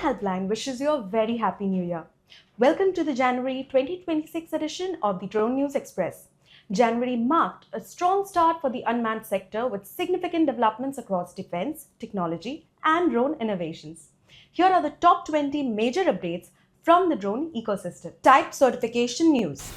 Helpline wishes you a very happy new year. Welcome to the January 2026 edition of the Drone News Express. January marked a strong start for the unmanned sector with significant developments across defense, technology, and drone innovations. Here are the top 20 major updates from the drone ecosystem. Type certification news.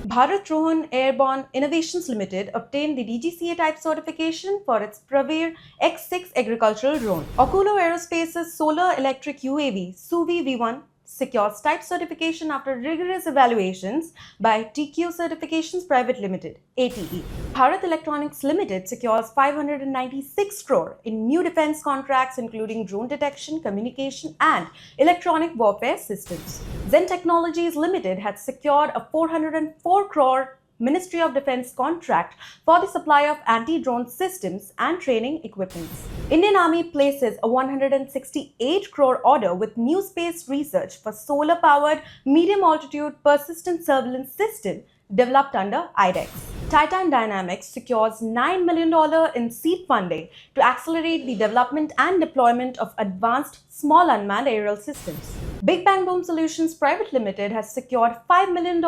BharatRohan Airborne Innovations Limited obtained the DGCA type certification for its Pravir X6 agricultural drone. Okulo Aerospace's solar electric UAV SUVI V1 secures type certification after rigorous evaluations by TQ Certifications Private Limited (ATE). Bharat Electronics Limited secures 596 crore in new defense contracts including drone detection, communication and electronic warfare systems. Zen Technologies Limited had secured a 404 crore Ministry of Defense contract for the supply of anti-drone systems and training equipments. Indian Army places a 168 crore order with NewSpace research for solar-powered medium-altitude persistent surveillance system developed under iDEX. Titan Dynamics secures $9 million in seed funding to accelerate the development and deployment of advanced small unmanned aerial systems. Big Bang Boom Solutions Private Limited has secured $5 million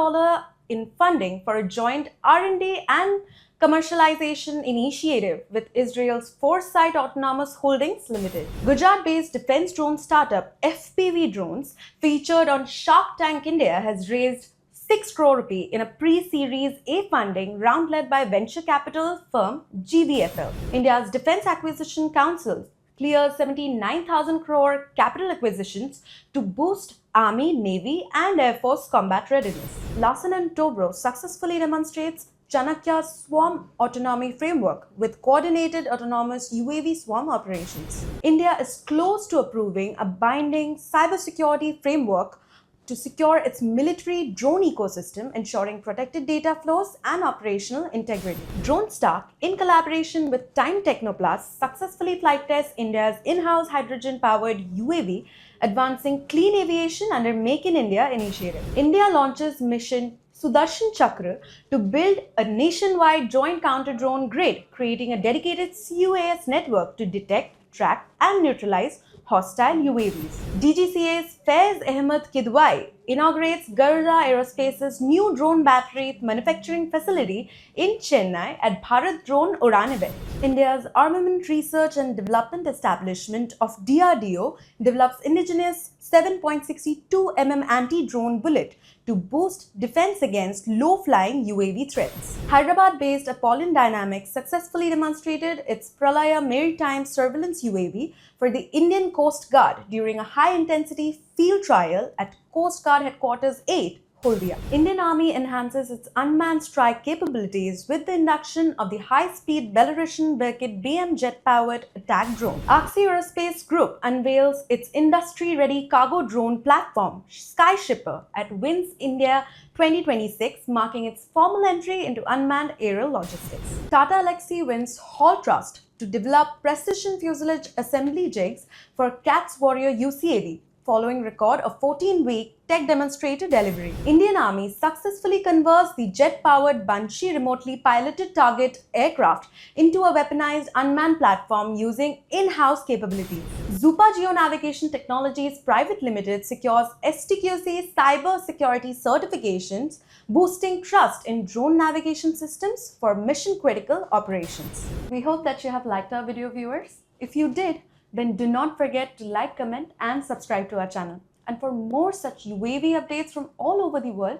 in funding for a joint R&D and commercialization initiative with Israel's Foresight Autonomous Holdings Limited. Gujarat-based defense drone startup FPV Drones, featured on Shark Tank India, has raised 6 crore rupee in a pre-series A funding round led by venture capital firm GVFL. India's Defense Acquisition Council clears 79,000 crore capital acquisitions to boost Army, Navy and Air Force combat readiness. Larsen & Toubro successfully demonstrates Chanakya Swarm Autonomy Framework with coordinated autonomous UAV swarm operations. India is close to approving a binding cybersecurity framework to secure its military drone ecosystem, ensuring protected data flows and operational integrity. DroneStark, in collaboration with Time Technoplast, successfully flight tests India's in-house hydrogen-powered UAV, advancing clean aviation under Make in India initiative. India launches Mission Sudarshan Chakra to build a nationwide joint counter-drone grid, creating a dedicated CUAS network to detect, track and neutralize hostile UAVs. DGCA's Faiz Ahmed Kidwai inaugurates Garuda Aerospace's new drone battery manufacturing facility in Chennai at Bharat Drone Udaan event. India's Armament Research and Development Establishment of DRDO develops indigenous 7.62 mm anti-drone bullet to boost defense against low-flying UAV threats. Hyderabad-based Apollyon Dynamics successfully demonstrated its Pralaya maritime surveillance UAV for the Indian Coast Guard during a high-intensity field trial at Coast Guard Headquarters 8, Holdia. Indian Army enhances its unmanned strike capabilities with the induction of the high-speed Belarusian Berkut-BM jet-powered attack drone. AKSI Aerospace Group unveils its industry-ready cargo drone platform, Sky Shipper, at WINS India 2026, marking its formal entry into unmanned aerial logistics. Tata Elxsi wins Hall Trust to develop precision fuselage assembly jigs for CATS Warrior UCAV, following record of 14-week tech demonstrator delivery. Indian Army successfully converts the jet-powered Banshee remotely piloted target aircraft into a weaponized unmanned platform using in-house capabilities. Zuppa Geonavigation Technologies Private Limited secures STQC cybersecurity certifications, boosting trust in drone navigation systems for mission-critical operations. We hope that you have liked our video, viewers. If you did, then do not forget to like, comment and subscribe to our channel. And for more such UAV updates from all over the world,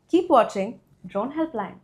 keep watching Drone Helpline.